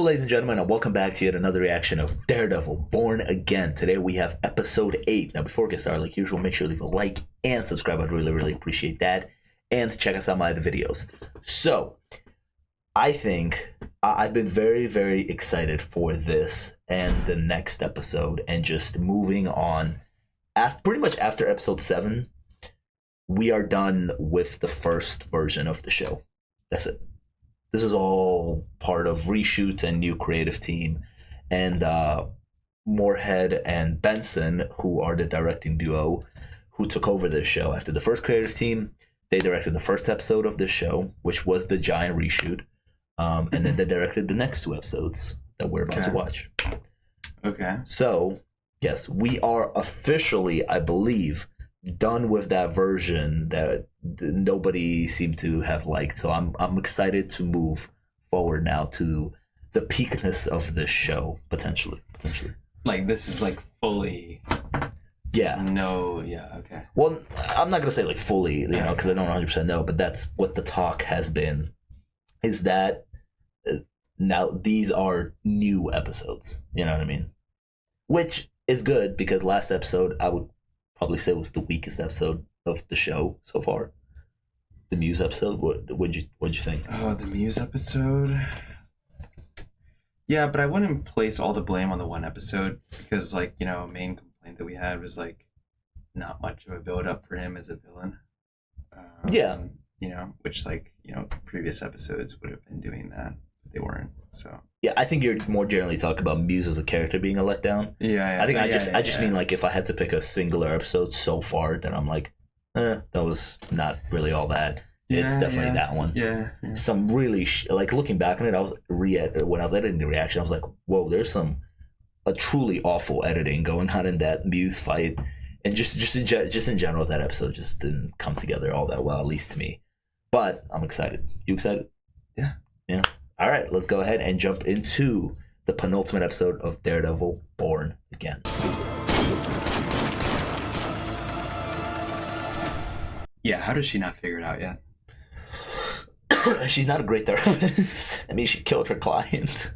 ladies and gentlemen, and welcome back to yet another reaction of Daredevil Born Again. Today we have episode 8. Now, before we get started, like usual, make sure to leave a like and subscribe. I'd really appreciate that. And check us out my other videos. So, I think I've been very excited for this and the next episode, and just moving on. Pretty much after episode 7, we are done with the first version of the show. That's it. This is all part of reshoots and new creative team. And Moorhead and Benson, who are the directing duo who took over this show after the first creative team, they directed the first episode of this show, which was the giant reshoot. And then they directed the next 2 episodes that we're about to watch. Okay. So, yes, we are officially, I believe, done with that version that nobody seemed to have liked. So I'm excited to move forward now to the peakness of this show, potentially. Like, this is like fully... Yeah. Okay. Well, I'm not going to say like fully, because I don't 100% know, but that's what the talk has been, is that now these are new episodes. You know what I mean? Which is good, because last episode I would probably say was the weakest episode of the show so far. The Muse episode. What'd you think? Oh, the Muse episode. Yeah, but I wouldn't place all the blame on the one episode, because, like, a main complaint that we had was like not much of a build up for him as a villain. Which previous episodes would have been doing that, but they weren't. So yeah, I think you're more generally talking about Muse as a character being a letdown. Yeah. I just mean, like, if I had to pick a singular episode so far, then I'm like, that was not really all that. It's definitely that one. Yeah. Some really like, looking back on it, when I was editing the reaction, I was like, whoa, there's a truly awful editing going on in that Muse fight, and just in general, that episode just didn't come together all that well, at least to me. But I'm excited. You excited? Yeah. All right, let's go ahead and jump into the penultimate episode of Daredevil Born Again. Yeah, how does she not figure it out yet? She's not a great therapist. I mean, she killed her client.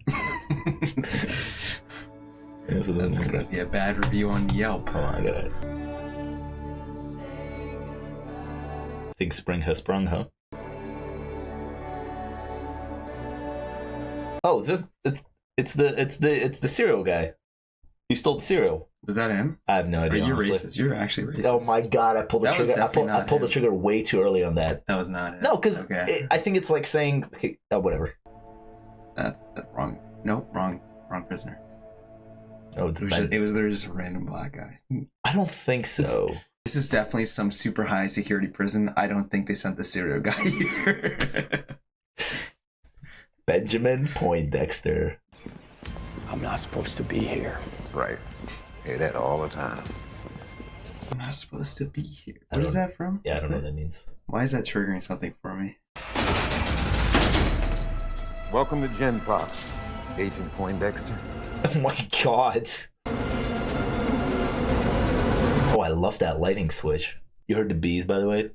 So that's going to be a bad review on Yelp. Hold on, I got it. I think spring has sprung, huh? Oh, it's the cereal guy. You stole the cereal. Was that him? I have no idea. Are you honestly. racist? You're actually racist. Oh my god! I pulled the trigger. I pulled the trigger way too early on that. That was not it. No, because I think it's like saying, whatever. That's wrong. Nope, wrong prisoner. Oh, it was literally just a random black guy. I don't think so. This is definitely some super high security prison. I don't think they sent the cereal guy here. Benjamin Poindexter. I'm not supposed to be here. Right. Hear that all the time. I'm not supposed to be here. What is that from? Yeah, I don't know what that means. Why is that triggering something for me? Welcome to Gen Pop, Agent Poindexter. Oh my god. Oh, I love that lighting switch. You heard the bees, by the way?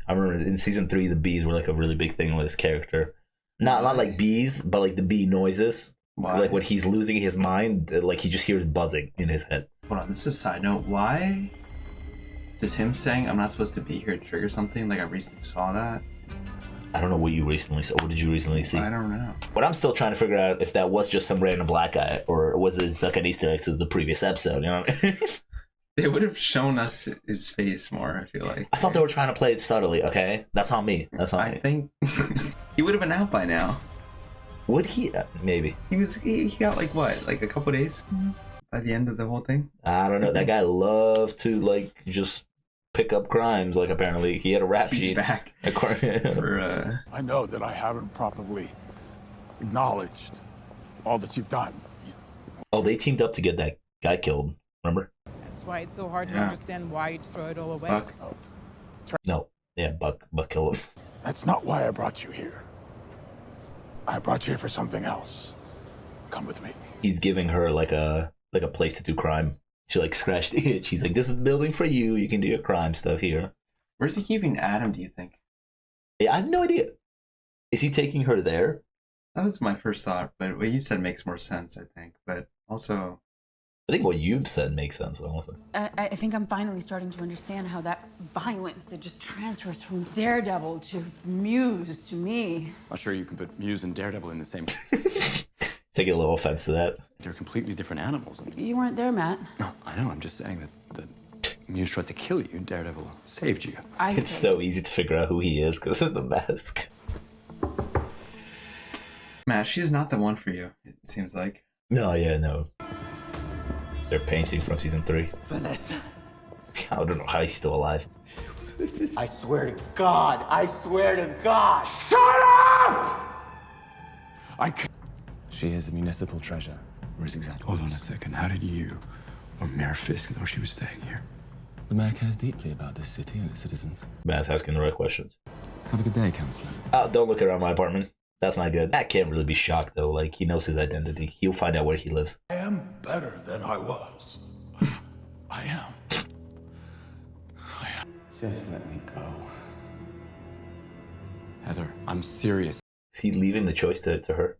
I remember in season 3, the bees were like a really big thing with his character. Not like bees, but like the bee noises. Why? Like when he's losing his mind, like he just hears buzzing in his head. Hold on, this is a side note. Why does him saying I'm not supposed to be here trigger something? Like, I recently saw that. I don't know what you recently saw. What did you recently see? I don't know. But I'm still trying to figure out if that was just some random black guy, or was it like an Easter egg to the previous episode, you know what I mean? They would have shown us his face more, I feel like. I thought they were trying to play it subtly, okay? That's on me. I think he would have been out by now. Would he? Maybe. He got like what? Like a couple days by the end of the whole thing? I don't know. That guy loved to like just pick up crimes. Like, apparently he had a rap sheet. He's back. I know that I haven't properly acknowledged all that you've done. Oh, they teamed up to get that guy killed. Remember? That's why it's so hard to understand why you throw it all away. Buck. No. Yeah, Buck killed him. That's not why I brought you here. I brought you here for something else. Come with me. He's giving her like a place to do crime. She like scratched the itch. He's like, this is the building for you. You can do your crime stuff here. Where's he keeping Adam, do you think? Yeah, I have no idea. Is he taking her there? That was my first thought, but what you said makes more sense, I think. But also, I think what you said makes sense, honestly. I think I'm finally starting to understand how that violence, it just transfers from Daredevil to Muse to me. I'm sure you can put Muse and Daredevil in the same. Taking a little offense to that. They're completely different animals. You weren't there, Matt. No, I know. I'm just saying that Muse tried to kill you and Daredevil saved you. It's so easy to figure out who he is because of the mask. Matt, she's not the one for you, it seems like. No, yeah, no. They're painting from season 3. Vanessa. I don't know how he's still alive. I swear to God. I swear to God. Shut up! I can't. She is a municipal treasure. Where's exactly? Hold on a second. How did you or Mayor Fisk know she was staying here? The mayor cares deeply about this city and its citizens. Matt's asking the right questions. Have a good day, Counselor. Don't look around my apartment. That's not good. Matt can't really be shocked, though. Like, he knows his identity. He'll find out where he lives. I am better than I was. I am. Just let me go. Heather, I'm serious. Is he leaving the choice to her?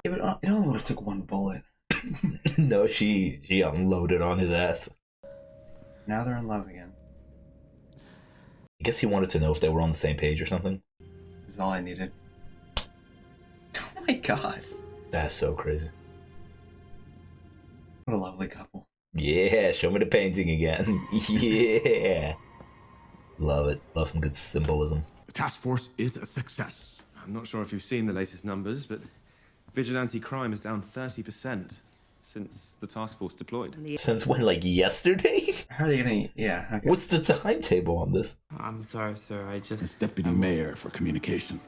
Yeah, but it only would have took one bullet. No, she unloaded on his ass. Now they're in love again. I guess he wanted to know if they were on the same page or something. This is all I needed. Oh my god. That's so crazy. What a lovely couple. Yeah, show me the painting again. Yeah. Love it. Love some good symbolism. The task force is a success. I'm not sure if you've seen the latest numbers, but vigilante crime is down 30% since the task force deployed. Since when, like yesterday? How are they gonna... Yeah, okay. What's the timetable on this? I'm sorry, sir. I just... As deputy mayor for communications.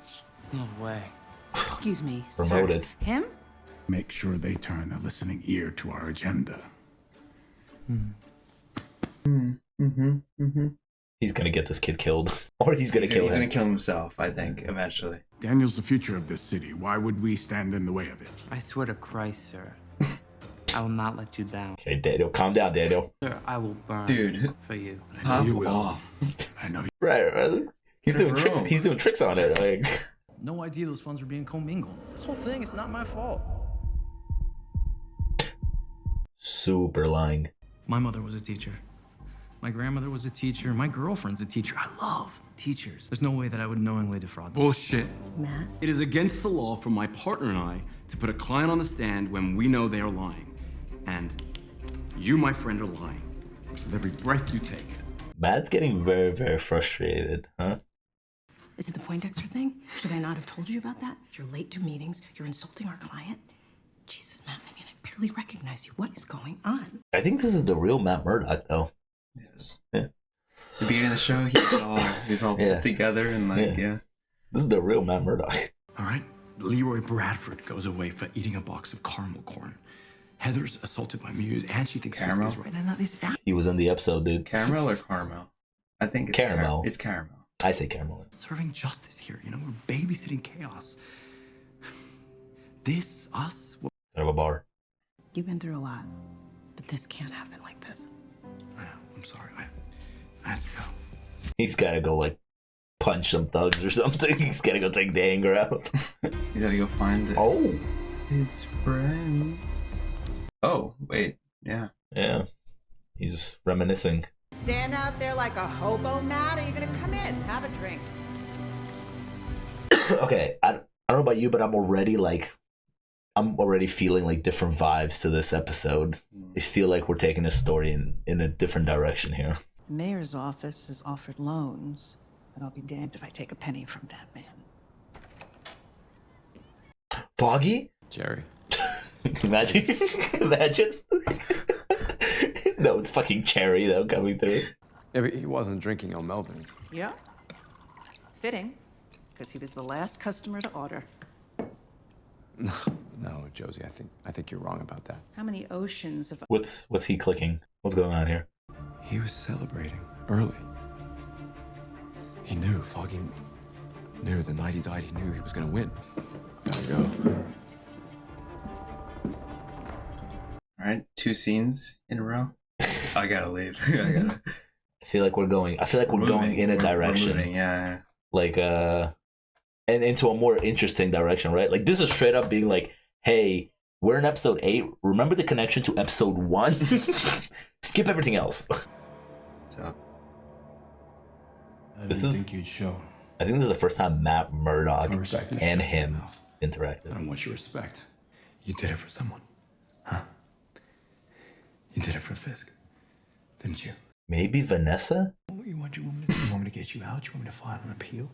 No way. Excuse me, Promoted. sir. Him? Make sure they turn a listening ear to our agenda. He's gonna get this kid killed. Or he's gonna kill He's him. gonna kill himself, I think, eventually. Daniel's the future of this city. Why would we stand in the way of it? I swear to Christ, sir. I will not let you down. Okay, Daniel, calm down, Daniel. Sir, I will burn Dude. for you. I know you will. I know you. Right. He's Get a doing tricks. room. He's doing tricks on it. Like, No idea those funds were being commingled. This whole thing is not my fault. super lying. My mother was a teacher. My grandmother was a teacher. My girlfriend's a teacher. I love teachers. There's no way that I would knowingly defraud them. Bullshit. Matt? It is against the law for my partner and I to put a client on the stand when we know they are lying. And you, my friend, are lying with every breath you take. Matt's getting very, very frustrated, huh? Is it the Poindexter thing? Should I not have told you about that? You're late to meetings. You're insulting our client. Jesus, Matt, I mean, I barely recognize you. What is going on? I think this is the real Matt Murdock, though. Yes. Yeah. The beginning of the show, he's all Yeah. put together and like, yeah. This is the real Matt Murdock. All right? Leroy Bradford goes away for eating a box of caramel corn. Heather's assaulted by Muse, and she thinks Caramel? Fisk is right. And that is He was in the episode, dude. Caramel or caramel? I think it's Caramel. It's caramel. I say caramel. serving justice here. You know, we're babysitting chaos. This, us, what? Out of a bar. You've been through a lot, but this can't happen like this. I'm sorry. I have to go. He's gotta go, like, punch some thugs or something. He's gotta go take the anger out. He's gotta go find Oh. his friend. Oh, wait. Yeah. Yeah. He's reminiscing. Stand out there like a hobo, Matt? Or are you gonna come in, have a drink? Okay, I don't know about you, but I'm already feeling like different vibes to this episode. I feel like we're taking this story in a different direction here. The mayor's office has offered loans, but I'll be damned if I take a penny from that man. Foggy? Jerry. Imagine. No, it's fucking Cherry, though, coming through. Yeah, but he wasn't drinking on Melvin's. Yeah. Fitting, because he was the last customer to order. No, Josie, I think you're wrong about that. How many oceans of... What's he clicking? What's going on here? He was celebrating early. He knew, Foggy knew the night he died, he knew he was gonna win. Gotta go. All right, 2 scenes in a row. I gotta leave. I gotta I feel like we're going in a direction. We're moving, yeah. Like and into a more interesting direction, right? Like this is straight up being like, hey, we're in episode 8. Remember the connection to episode 1? Skip everything else. So I didn't think you'd show. I think this is the first time Matt Murdock and him interacted. I don't want your respect. You did it for someone. Huh? You did it for Fisk, didn't you? Maybe Vanessa? What you want me to do? You want me to get you out? You want me to file an appeal?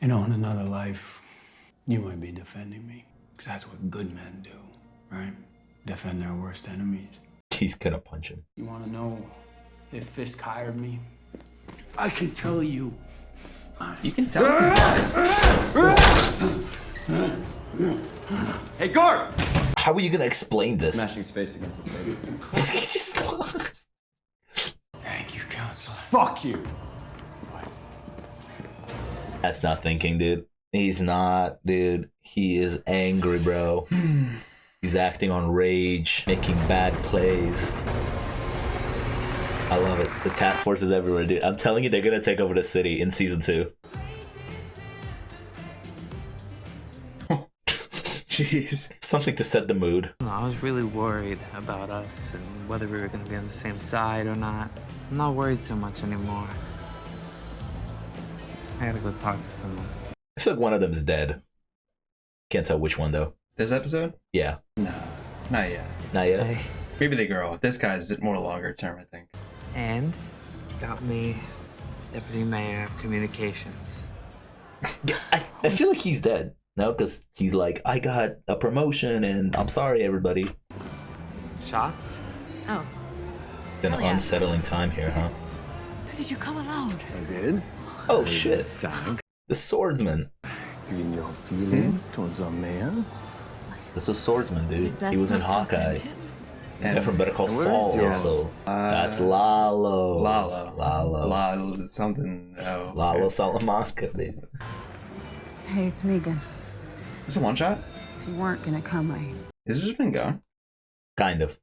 You know, in another life, you might be defending me. Because that's what good men do, right? Defend their worst enemies. He's gonna punch him. You want to know if Fisk hired me? I can tell you. You can tell he's lying. Hey, guard! How are you gonna explain this? Smashing his face against the table. Thank you, counselor. Fuck you. That's not thinking, dude. He's not, dude. He is angry, bro. He's acting on rage, making bad plays. I love it. The task force is everywhere, dude. I'm telling you, they're gonna take over the city in season 2. Jeez. Something to set the mood. I was really worried about us and whether we were going to be on the same side or not. I'm not worried so much anymore. I gotta go talk to someone. I feel like one of them is dead. Can't tell which one, though. This episode? Yeah. No, not yet. Not yet? Hey. Maybe the girl. This guy's more longer term, I think. And got me Deputy Mayor of Communications. I feel like he's dead. No, because he's like, I got a promotion and I'm sorry, everybody. Shots? Oh. It's an unsettling time here, huh? Did you come alone? I did. Oh, shit. The swordsman. In your feelings towards our mayor? This is swordsman, dude. He was in Hawkeye. This guy from Better Call Where's Saul yours? also. That's Lalo. Lalo something. Oh, Lalo Salamanca, baby. Hey, it's Megan. It's a one shot? If you weren't gonna come, Has this just been going? Kind of.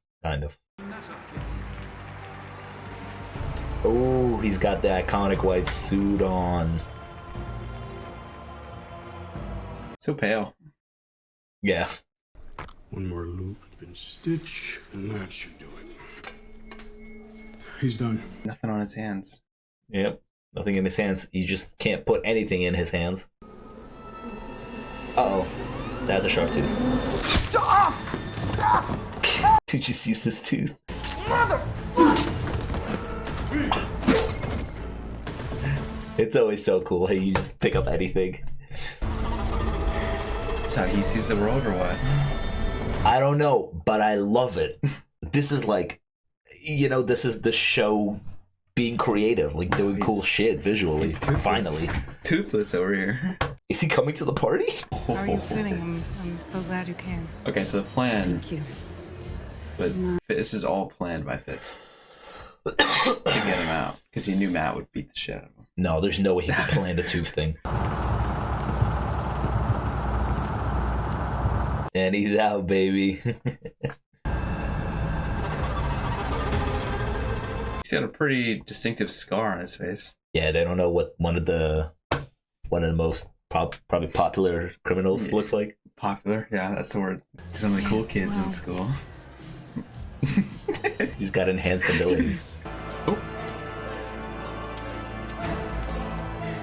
Oh, he's got the iconic white suit on. So pale. Yeah. One more loop and stitch, and that should do it. He's done. Nothing on his hands. Yep. Nothing in his hands. You just can't put anything in his hands. Uh-oh. That's a sharp tooth. Dude just used his tooth. It's always so cool. Hey, you just pick up anything. That's how he sees the world, or what? I don't know, but I love it. This is like, you know, this is the show being creative, like doing cool shit visually. He's toothless. Finally. Toothless over here. Is he coming to the party? How are you feeling? I'm so glad you came. Okay, so the plan. Thank you. But this is all planned by Fisk to get him out, because he knew Matt would beat the shit out of him. No, there's no way he could plan the tooth thing. And he's out, baby. He's got a pretty distinctive scar on his face. Yeah, they don't know what one of the most probably popular criminals looks like. Popular, yeah, that's the word. Some of the cool kids in school. He's got enhanced abilities. Oh.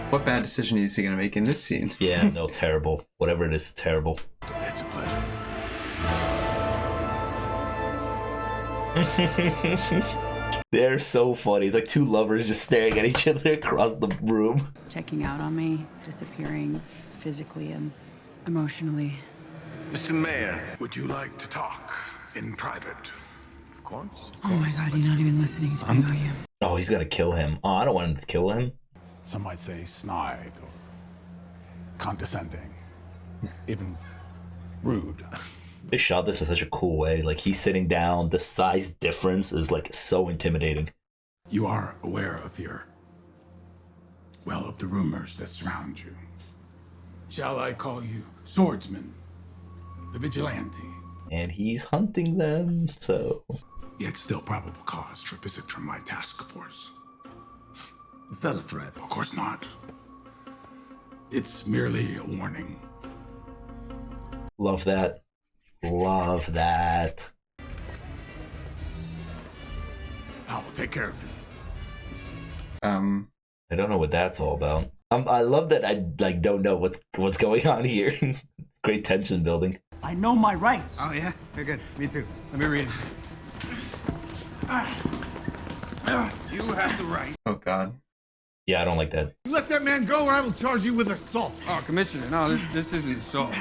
What bad decision is he gonna make in this scene? Yeah, no, terrible. Whatever it is, terrible. It's a pleasure. They're so funny. It's like two lovers just staring at each other across the room. Checking out on me, disappearing physically and emotionally. Mr. Mayor, would you like to talk in private? Of course. Oh my god, you're not even listening to me, are you? Oh, he's gonna kill him. Oh, I don't want him to kill him. Some might say snide or condescending, even rude. They shot this in such a cool way. Like, he's sitting down. The size difference is like so intimidating. You are aware of of the rumors that surround you. Shall I call you Swordsman, the vigilante? And he's hunting them, so... yet still probable cause for visit from my task force. Is that a threat? Of course not. It's merely a warning. Love that. Love that. I will take care of him. I don't know what that's all about. I love that I don't know what's going on here. It's great tension building. I know my rights. Oh, yeah? Very good. Me too. Let me read it. You have the right. Oh, God. Yeah, I don't like that. Let that man go or I will charge you with assault. Oh, Commissioner, no, this isn't assault.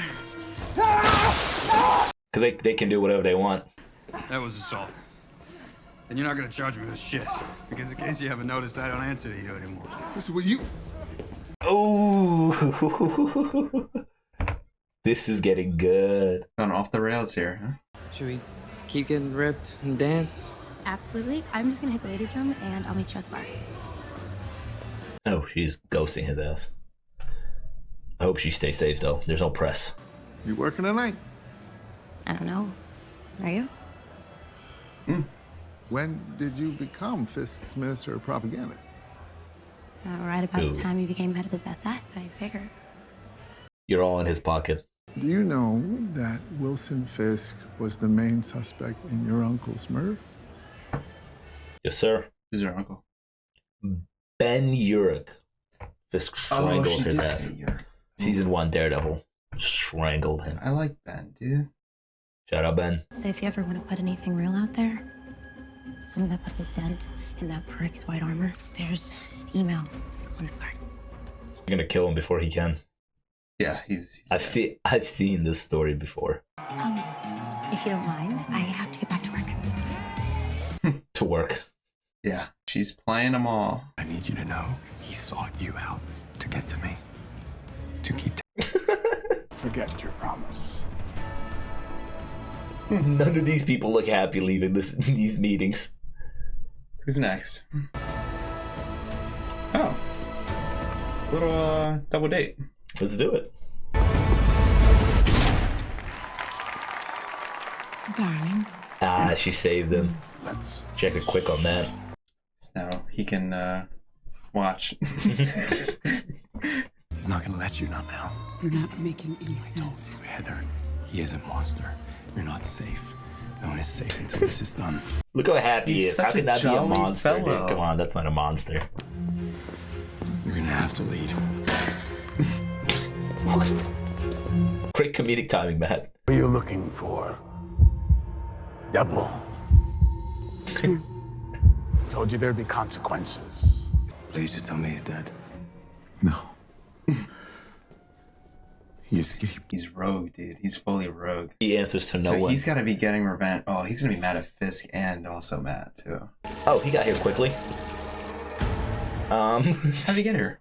Because they can do whatever they want. That was assault. And you're not gonna charge me with shit. Because in case you haven't noticed, I don't answer to you anymore. This is what you... Oh, this is getting good. Gone off the rails here, huh? Should we keep getting ripped and dance? Absolutely. I'm just gonna hit the ladies' room and I'll meet you at the bar. Oh, she's ghosting his ass. I hope she stays safe though. There's no press. You working tonight? I don't know. Are you? When did you become Fisk's Minister of Propaganda? Right about the time you became head of his SS, I figure. You're all in his pocket. Do you know that Wilson Fisk was the main suspect in your uncle's murder? Yes, sir. Who's your uncle? Ben Urich. Fisk strangled his ass. Season 1, Daredevil. Strangled him. I like Ben, dude. Shout out, Ben. So if you ever want to put anything real out there, something that puts a dent in that prick's white armor, there's an email on his card. You're gonna kill him before he can. Yeah, he's I've seen this story before. If you don't mind, I have to get back to work. To work. Yeah, she's playing them all. I need you to know he sought you out to get to me. To keep... Forget your promise. None of these people look happy leaving these meetings. Who's next? Oh. Little double date. Let's do it. Darling. Ah, she saved him. Check it quick on that. So he can watch. He's not gonna let you not now. You're not making any sense. Heather, he is a monster. You're not safe. No one is safe until this is done. Look how happy he is. How can that be a monster, dude? fellow. Come on, that's not a monster. You're gonna have to lead. Great comedic timing, Matt. What are you looking for? Devil. Told you there'd be consequences. Please just tell me he's dead. No. He escaped. He's rogue, dude. He's fully rogue. He answers to no So one. he's got to be getting revenge. Oh, he's gonna be mad at Fisk and also Matt too. Oh, he got here quickly. How'd he get here?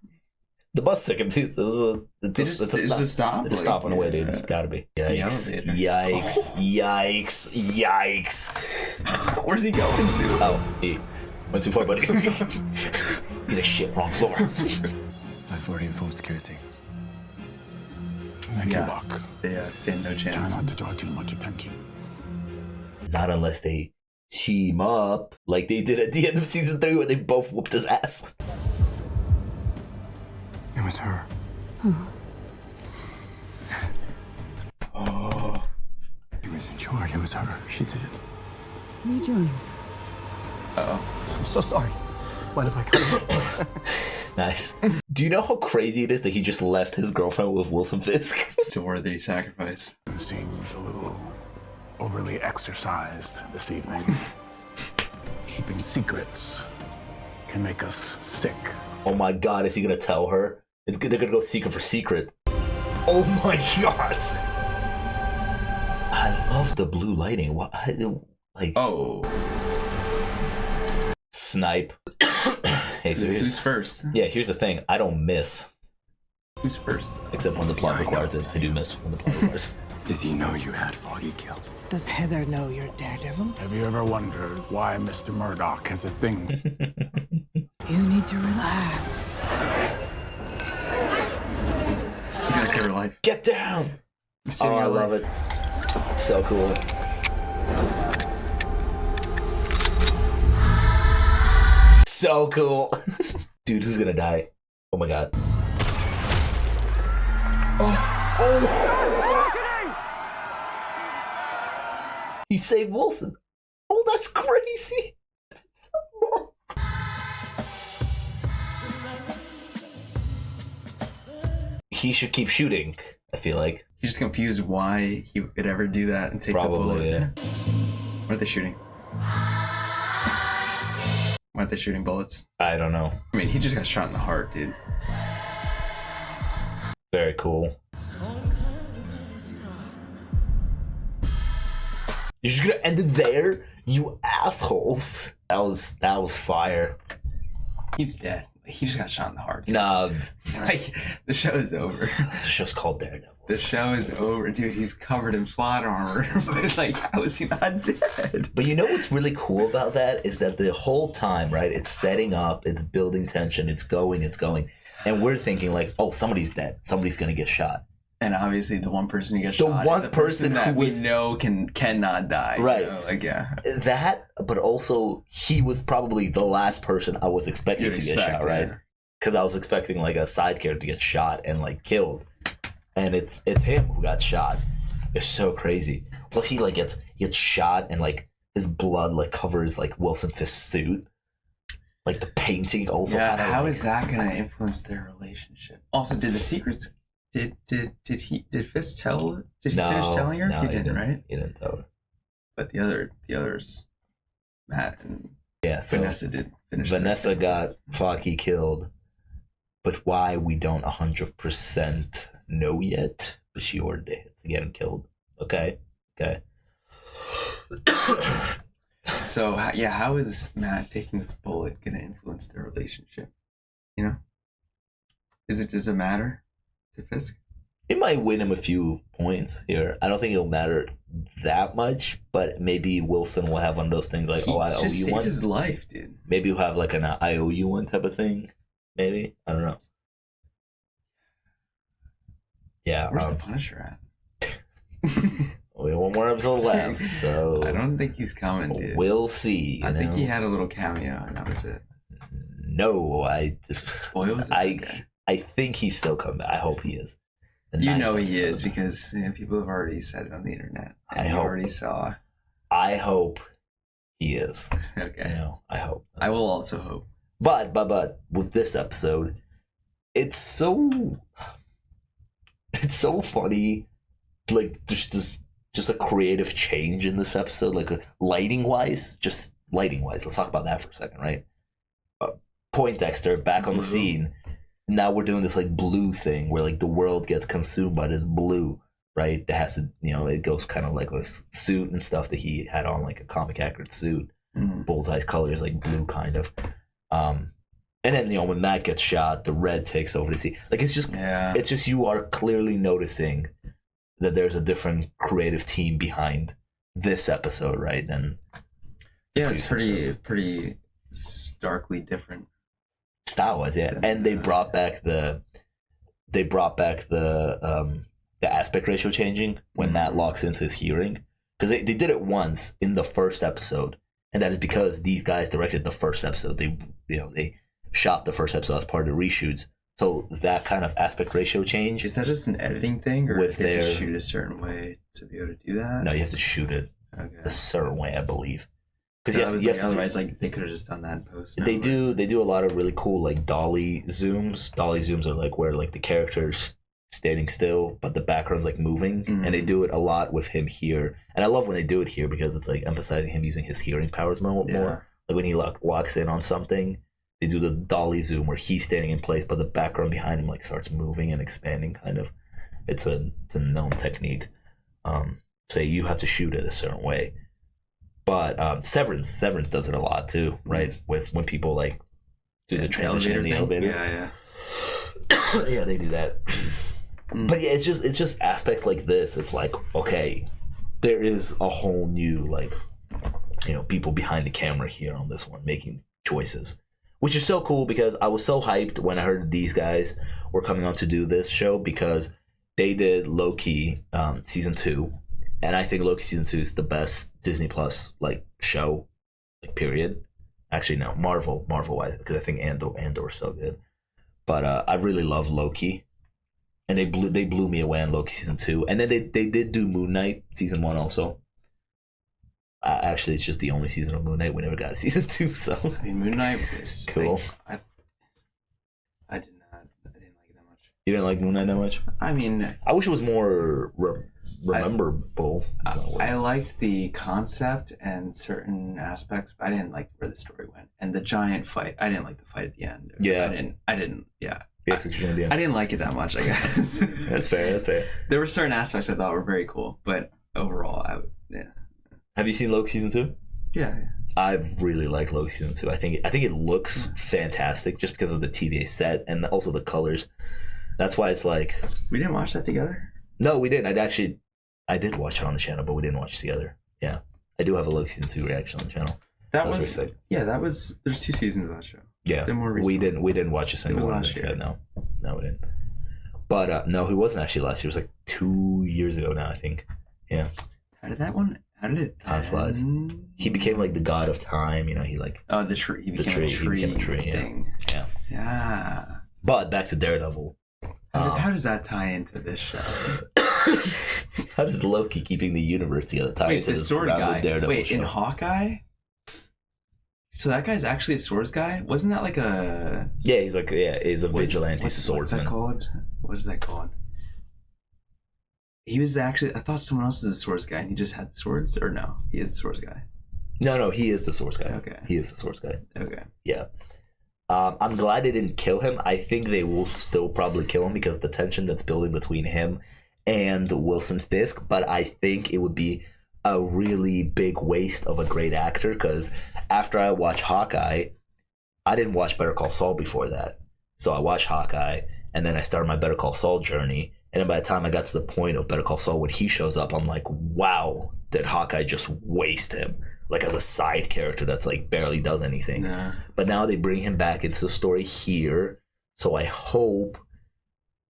The bus took him. It's a stop. It's a stop on the way, dude. It's gotta be. Yikes! Yikes! Yikes! Yikes! Where's he going to? Oh, he went too far, buddy. He's like, shit, wrong floor. I've already informed security. Thank you, Buck. They stand no chance. Try not to draw too much attention. Not unless they team up like they did at the end of season 3 when they both whooped his ass. It was her. Oh. He was in charge. It was her. She did it. What are you doing? Uh-oh. I'm so sorry. What if I come? Nice. Do you know how crazy it is that he just left his girlfriend with Wilson Fisk? It's a worthy sacrifice. The scene's a little overly exercised this evening. Keeping secrets can make us sick. Oh my god, is he gonna tell her? They're gonna go secret for secret. Oh my god! I love the blue lighting. What? Like, oh, snipe. Hey, so who's first? Yeah, here's the thing. I don't miss. Who's first? Except when the plot requires it. I do miss when the plot requires it. Did he know you had Foggy killed? Does Heather know you're Daredevil? Have you ever wondered why Mr. Murdoch has a thing? You need to relax. He's gonna save her life. Get down! Oh, I love it. So cool. so cool. Dude, who's gonna die? Oh my god. Oh! He saved Wilson. Oh, that's crazy. That's so he should keep shooting, I feel like. He's just confused why he would ever do that and take the bullet. Yeah. What are they shooting? Why aren't they shooting bullets? I don't know. I mean, he just got shot in the heart, dude. Very cool. You're just gonna end it there? You assholes. That was fire. He's dead. He just got shot in the heart. Nah. Like, the show is over. The show's called Daredevil. The show is over. Dude, he's covered in plot armor. But, like, how is he not dead? But you know what's really cool about that is that the whole time, right, it's setting up, it's building tension, it's going. And we're thinking, like, oh, somebody's dead. Somebody's gonna get shot. And obviously the one person who gets The shot one is the person that who was- we know cannot die. Right. You know? Like, yeah. That, but also, he was probably the last person I was expecting You'd to get expect, shot, right? yeah. Because I was expecting, like, a side character to get shot and, like, killed. And it's him who got shot. It's so crazy. Plus, he gets shot and, like, his blood, like, covers, like, Wilson Fisk's suit. Like, the painting also Yeah, kind of, how like, is that going to influence their relationship? Also, did the secrets... Did Fisk tell... Did he finish telling her? No, he didn't, right? He didn't tell her. But the others, Matt and So Vanessa did finish. Vanessa got Faki killed, but why we don't 100% know yet. But she ordered to get him killed. Okay. So yeah, how is Matt taking this bullet going to influence their relationship? You know, does it matter to Fisk? It might win him a few points here. I don't think it'll matter that much, but maybe Wilson will have one of those things like, He oh, I owe just you saved one. his life, dude. Maybe he'll have like an I owe you one type of thing. Maybe. I don't know. Yeah. Where's the Punisher at? We have one more episode left, so I don't think he's coming, dude. we'll see. I think he had a little cameo, and that was it. No, I spoiled. I think he's still coming. I hope he is. You know he is because people have already said it on the internet. And I you hope. already saw. I hope he is. Okay. You know, I hope. I will also hope. But with this episode, it's so funny. Like there's just a creative change in this episode, like lighting wise. Let's talk about that for a second, right? Poindexter back on the scene. Now we're doing this like blue thing where like the world gets consumed by this blue, right? That has to, it goes kind of like with suit and stuff that he had on, like a comic accurate suit. Bullseye's color is like blue kind of. And then when Matt gets shot, the red takes over the scene. Like it's just you are clearly noticing that there's a different creative team behind this episode, right? Than it's pretty starkly different. Style-wise, yeah, and they brought back the aspect ratio changing when Matt locks into his hearing, because they did it once in the first episode, and that is because these guys directed the first episode. They shot the first episode as part of the reshoots, so that kind of aspect ratio change. Is that just an editing thing, or with did they just shoot a certain way to be able to do that? No, you have to shoot it a certain way, I believe. Because otherwise, like they could have just done that in post. They do a lot of really cool like dolly zooms. Dolly zooms are like where like the character's standing still, but the background's like moving, and they do it a lot with him here. And I love when they do it here because it's like emphasizing him using his hearing powers more. Like when he locks in on something, they do the dolly zoom where he's standing in place, but the background behind him like starts moving and expanding. Kind of, it's a known technique. So you have to shoot it a certain way. But Severance does it a lot too, right? With when people like do the transition in the elevator. Yeah, they do that. But yeah, it's just aspects like this. It's like, okay, there is a whole new like, people behind the camera here on this one making choices, which is so cool because I was so hyped when I heard these guys were coming on to do this show because they did Loki season 2. And I think Loki season 2 is the best Disney Plus like show, like period. Actually, no, Marvel wise, because I think Andor's so good. But I really love Loki, and they blew me away on Loki season 2, and then they did do Moon Knight season 1 also. Actually, it's just the only season of Moon Knight. We never got a season 2, so I mean, Moon Knight was cool. Like, I didn't like it that much. You didn't like Moon Knight that much? I mean, I wish it was more rememberable. I liked the concept and certain aspects, but I didn't like where the story went. And the giant fight, I didn't like the fight at the end. Yeah, I didn't. Yeah, the execution at the end. I didn't like it that much, I guess. That's fair. There were certain aspects I thought were very cool, but overall, yeah. Have you seen Loki season 2? Yeah. I really like Loki season 2. I think it looks fantastic just because of the TVA set and also the colors. That's why it's like we didn't watch that together. No, we didn't. I did watch it on the channel, but we didn't watch it together. Yeah, I do have a Loki season 2 reaction on the channel. That was sick. Yeah, that was. There's 2 seasons of that show. Yeah, we didn't watch a single one last year. No, we didn't. But no, he wasn't actually last year. It was like 2 years ago now, I think. Yeah. How did it? Time flies. He became like the god of time. You know, he like the tree. He became a tree thing. Yeah. Yeah. But back to Daredevil. How does that tie into this show? How does Loki keeping the universe together tie into this sword guy? Daredevil Wait, show? in Hawkeye? So that guy's actually a swords guy? Wasn't that like a... Yeah, he's a vigilante swordsman. What is that called? He was actually... I thought someone else was a swords guy and he just had the swords? Or no, he is the swords guy. No, he is the swords guy. Okay. He is the swords guy. Okay. Yeah. I'm glad they didn't kill him. I think they will still probably kill him because the tension that's building between him and Wilson Fisk. But I think it would be a really big waste of a great actor because after I watched Hawkeye, I didn't watch Better Call Saul before that. So I watched Hawkeye and then I started my Better Call Saul journey. And then by the time I got to the point of Better Call Saul, when he shows up, I'm like, wow, did Hawkeye just waste him? Like as a side character that's like barely does anything. Nah. But now they bring him back into the story here. So I hope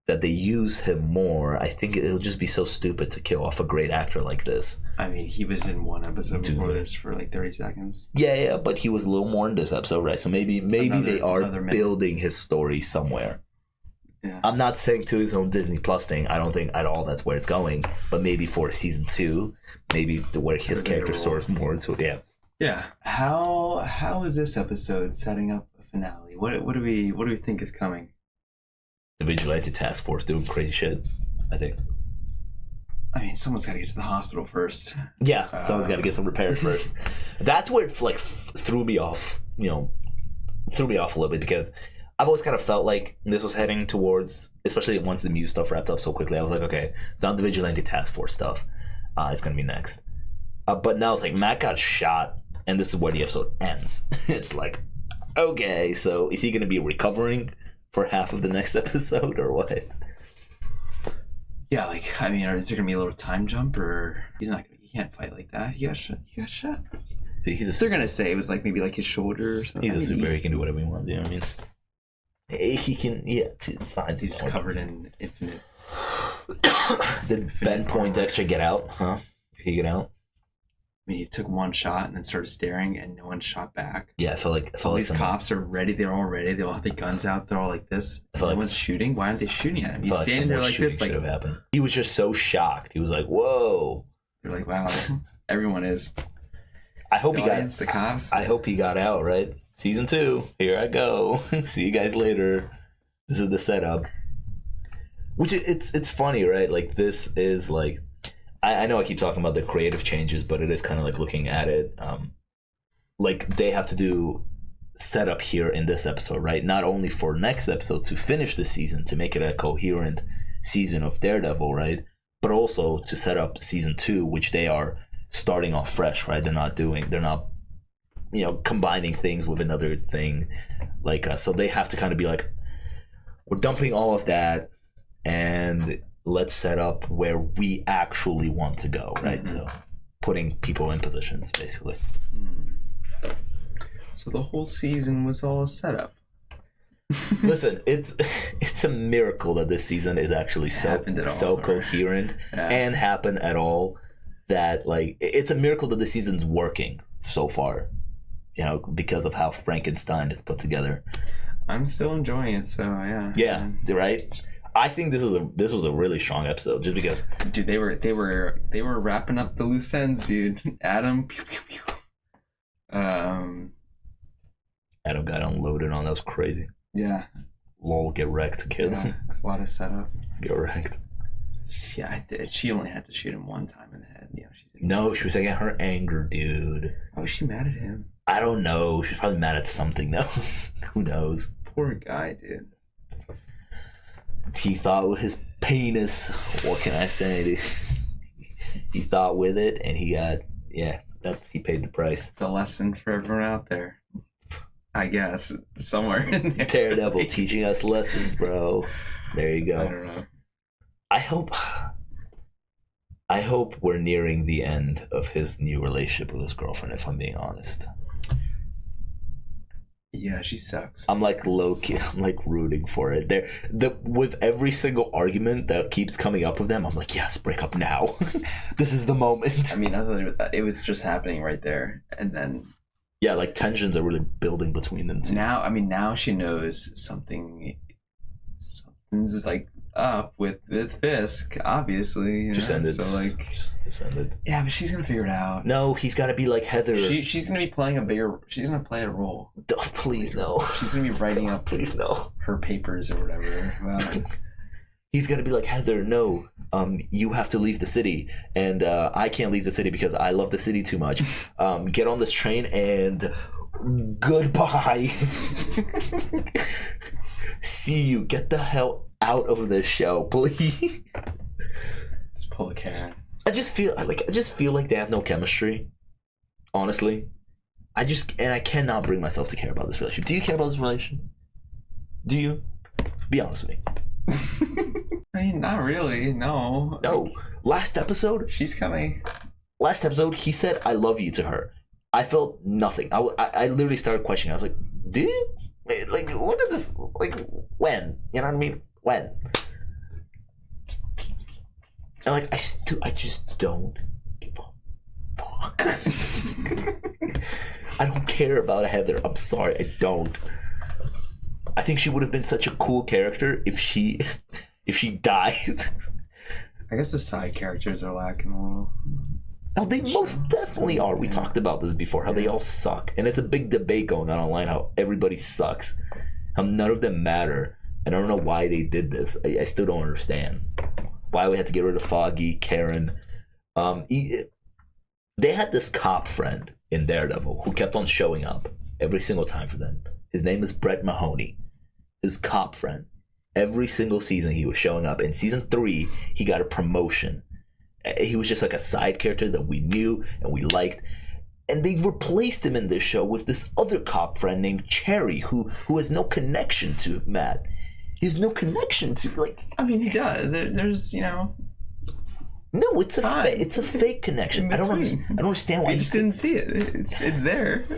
that they use him more. I think it'll just be so stupid to kill off a great actor like this. I mean, he was in one episode before this for like 30 seconds. Yeah, but he was a little more in this episode, right? So maybe they are building his story somewhere. Yeah. I'm not saying to his own Disney Plus thing. I don't think at all that's where it's going. But maybe for season 2, maybe where his character soars more into it. Yeah. Yeah. How is this episode setting up a finale? What do we think is coming? The Vigilante Task Force doing crazy shit, I think. I mean, someone's got to get to the hospital first. Yeah, someone's got to get some repairs first. That's where it like threw me off. Threw me off a little bit because I've always kind of felt like this was heading towards, especially once the Muse stuff wrapped up so quickly. I was like, okay, it's not the Vigilante Task Force stuff. It's gonna be next. But now it's like Matt got shot, and this is where the episode ends. It's like, okay, so is he gonna be recovering for half of the next episode or what? Yeah, like, I mean, is there gonna be a little time jump, or he can't fight like that? He got shot. They're gonna say it was like maybe like his shoulder or something. He's a super. He can do whatever he wants. You know what I mean? He can. Yeah, it's fine. He's covered in infinite. Did Ben Poindexter get out? Huh? Did he get out? I mean, he took one shot and then started staring, and no one shot back. Yeah, I felt like these cops are ready. They're all ready. They all have their guns out. They're all like this. No one's shooting. Why aren't they shooting at him? He's standing there like this. Like, have happened. He was just so shocked. He was like, "Whoa!" You're like, "Wow." Everyone is. I hope he got the cops. I hope he got out, right? Season 2. Here I go. See you guys later. This is the setup. Which it's funny, right? Like this is like I know I keep talking about the creative changes, but it is kind of like looking at it. Like they have to do setup here in this episode, right? Not only for next episode to finish the season to make it a coherent season of Daredevil, right? But also to set up season 2, which they are starting off fresh, right? They're not combining things with another thing, like so they have to kind of be like, we're dumping all of that and let's set up where we actually want to go, right? Mm-hmm. So putting people in positions, basically. So the whole season was all a setup. Listen, it's a miracle that this season is actually so coherent and happen at all. That like it's a miracle that the season's working so far. you know, because of how Frankenstein is put together. I'm still enjoying it, so yeah. Yeah, right. I think this was a really strong episode, just because. Dude, they were wrapping up the loose ends, dude. Adam, pew, pew, pew. Adam got unloaded on. That was crazy. Yeah. Lol, get wrecked, kid. Yeah, a lot of setup. Get wrecked. Yeah, she only had to shoot him one time in the head. You know, she was getting her anger, dude. How was she mad at him? I don't know. She's probably mad at something, though. Who knows? Poor guy, dude. He thought with his penis. What can I say, dude? He thought with it, and he got, he paid the price. It's a lesson for everyone out there. I guess somewhere in there. Daredevil teaching us lessons, bro. There you go. I don't know. I hope we're nearing the end of his new relationship with his girlfriend, if I'm being honest. Yeah, she sucks. I'm like low-key, I'm like rooting for it. With every single argument that keeps coming up with them, I'm like, yes, break up now. This is the moment. I mean, I thought it was just happening right there, and then. Yeah, like tensions are really building between them two. Now she knows something's like up with Fisk, obviously. You just know? ended. So like, just ended. Yeah, but she's gonna figure it out. No, he's got to be like Heather. She's gonna be playing she's gonna play a role. Oh, please no. She's gonna be writing up. Please no. Her papers or whatever. Well, he's gonna be like, Heather, no. You have to leave the city, and I can't leave the city because I love the city too much. Get on this train and goodbye. See you. Get the hell out of this show, please. Just pull a Karen. I just feel like they have no chemistry. Honestly, I cannot bring myself to care about this relationship. Do you care about this relationship? Do you? Be honest with me. I mean, not really. No. No. Last episode, Last episode, he said "I love you" to her. I felt nothing. I literally started questioning. I was like, "Dude, like, what is this? Like, when? You know what I mean? When?" And like, I just don't give a fuck. I don't care about Heather. I'm sorry, I don't. I think she would have been such a cool character if she died. I guess the side characters are lacking a little. No, they most definitely are. We talked about this before, how they all suck. And it's a big debate going on online how everybody sucks. How none of them matter. And I don't know why they did this. I still don't understand. Why we had to get rid of Foggy, Karen. They had this cop friend in Daredevil who kept on showing up every single time for them. His name is Brett Mahoney. His cop friend. Every single season he was showing up. In season 3, he got a promotion. He was just like a side character that we knew and we liked. And they replaced him in this show with this other cop friend named Cherry, who has no connection to Matt. He has no connection to, like... I mean, he does. There's, you know... No, it's a fake connection. I don't understand why you just didn't see it. It's there. I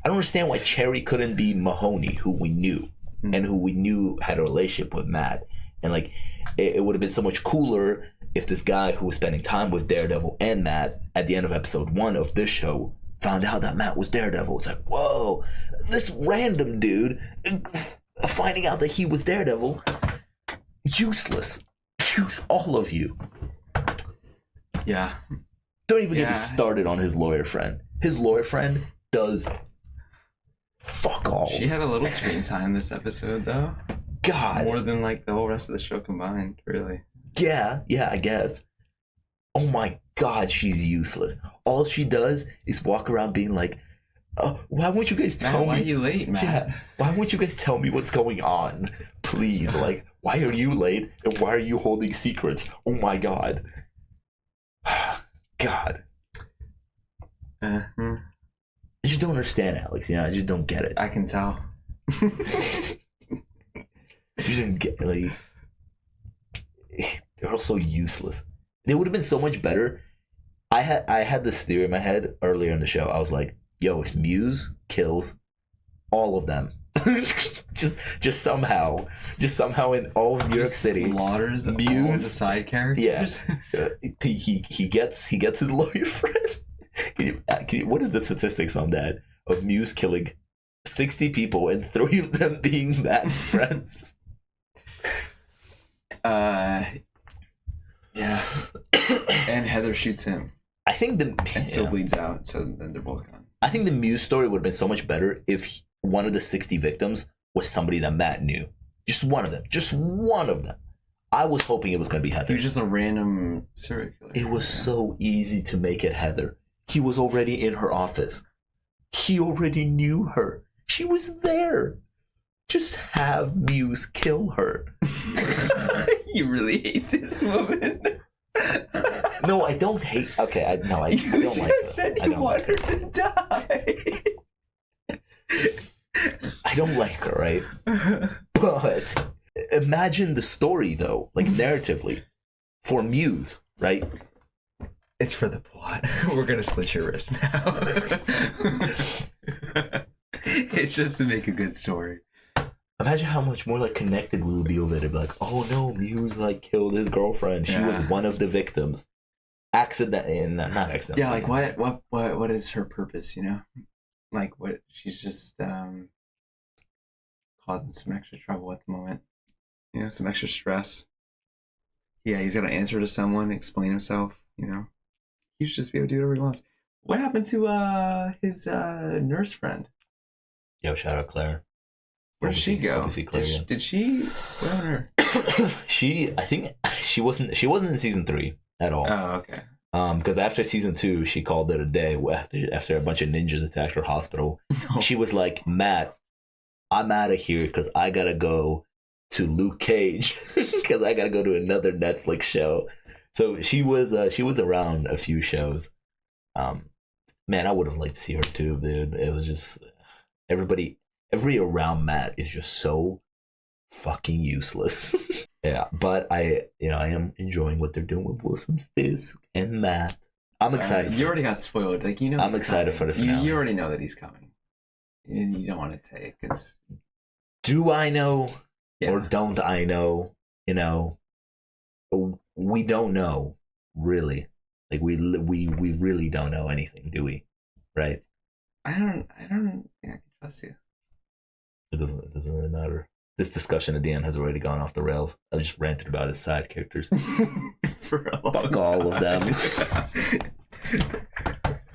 don't understand why Cherry couldn't be Mahoney, who we knew, and who we knew had a relationship with Matt. And like, it would have been so much cooler if this guy who was spending time with Daredevil and Matt at the end of episode 1 of this show found out that Matt was Daredevil. It's like, whoa, this random dude finding out that he was Daredevil, useless. Use all of you. Yeah. Don't even get me started on his lawyer friend. His lawyer friend does fuck all. She had a little screen time this episode, though. God. More than like the whole rest of the show combined, really. Yeah, I guess. Oh my God, she's useless. All she does is walk around being like, why won't you guys tell me? Why are you late, Matt? Yeah, why won't you guys tell me what's going on? Please, like, why are you late? And why are you holding secrets? Oh my God. God. I just don't understand, Alex. You know, I just don't get it. I can tell. You didn't get, like, they're all so useless. They would have been so much better. I had this theory in my head earlier in the show. I was like, yo, if Muse kills all of them, just somehow in all of New York City, slaughters Muse, all the side characters. Yeah, he gets his lawyer friend. What is the statistics on that? of Muse killing 60 people and 3 of them being Matt's friends. Yeah. And Heather shoots him. I think and still bleeds out, so then they're both gone. I think the Muse story would have been so much better if one of the 60 victims was somebody that Matt knew. Just one of them. Just one of them. I was hoping it was going to be Heather. He was just a random serial killer. It was so easy to make it Heather. He was already in her office. He already knew her. She was there. Just have Muse kill her. You really hate this woman. No, I don't hate. Okay, I don't like her. You just said you want her to die. I don't like her, right? But imagine the story, though, like narratively, for Muse, right? It's for the plot. We're gonna slit your wrist now. It's just to make a good story. Imagine how much more like connected we would be with it. It'd be like, oh no, Muse like killed his girlfriend. She was one of the victims. Not accident. Yeah, like what is her purpose? You know, like what she's just causing some extra trouble at the moment. You know, some extra stress. Yeah, he's got to answer to someone, explain himself. You know, he should just be able to do whatever he wants. What happened to his nurse friend? Yo, shout out Claire. Where did she go? Did she? What happened to her? I think she wasn't in season 3 at all. Oh, okay. Because after season 2, she called it a day after a bunch of ninjas attacked her hospital. No. She was like, Matt, I'm out of here because I gotta go to Luke Cage because I gotta go to another Netflix show. So she was around a few shows. Man, I would have liked to see her too, dude. It was just everybody around Matt is just so fucking useless. Yeah, but I am enjoying what they're doing with Wilson Fisk and Matt. I'm excited. You already got spoiled. Like, you know, I'm excited for the finale. You already know that he's coming, and you don't want to take because. Do I know or don't I know? You know, we don't know really. Like we really don't know anything, do we? Right? I don't think I can trust you. It doesn't really matter. This discussion at the end has already gone off the rails. I just ranted about his side characters. For a long Fuck all of them.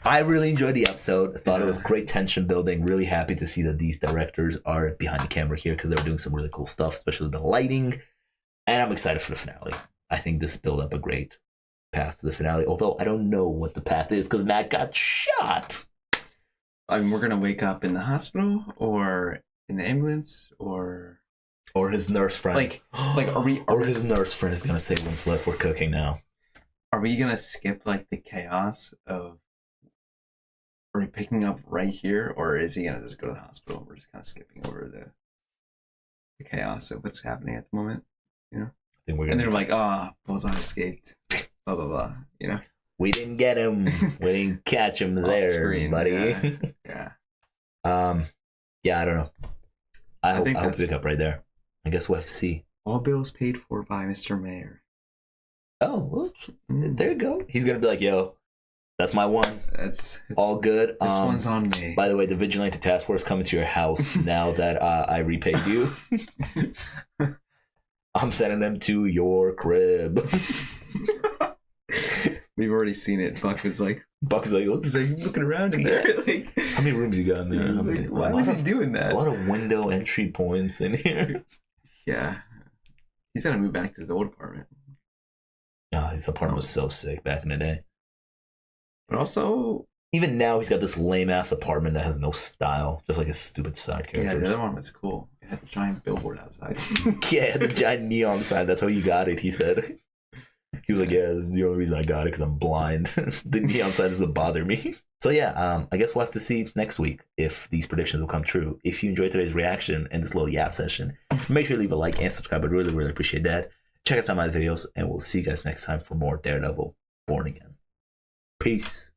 I really enjoyed the episode. I thought it was great tension building. Really happy to see that these directors are behind the camera here because they were doing some really cool stuff, especially the lighting. And I'm excited for the finale. I think this built up a great path to the finale, although I don't know what the path is because Matt got shot. I mean, we're going to wake up in the hospital or in the ambulance or his nurse friend. Like his nurse friend is gonna say, "Look, we're cooking now." Are we gonna skip like the chaos of? Are we picking up right here, or is he gonna just go to the hospital? We're just kind of skipping over the chaos of what's happening at the moment, you know. I think we're and they're like, Bullseye escaped, blah blah blah. You know, we didn't get him. We didn't catch him there, screen, buddy. Yeah. Yeah, I don't know. I hope we pick up right there. I guess we'll have to see. All bills paid for by Mr. Mayor. Oh, well, there you go. He's going to be like, yo, that's my one. It's all good. This one's on me. By the way, the Vigilante Task Force coming to your house now that I repaid you. I'm sending them to your crib. We've already seen it. Buck was like, what's he's like looking around in there. Like, how many rooms you got in there? Like, why was he doing that? A lot of window entry points in here. Yeah. He's gonna move back to his old apartment. Oh, his apartment was so sick back in the day. But also, even now, he's got this lame ass apartment that has no style, just like his stupid side characters. Yeah, the other one was cool. It had the giant billboard outside. Yeah, the giant neon sign. That's how you got it, he said. He was like, yeah, this is the only reason I got it because I'm blind. The neon sign doesn't bother me. So yeah, I guess we'll have to see next week if these predictions will come true. If you enjoyed today's reaction and this little yap session, make sure to leave a like and subscribe. I'd really, really appreciate that. Check us out on my videos, and we'll see you guys next time for more Daredevil Born Again. Peace.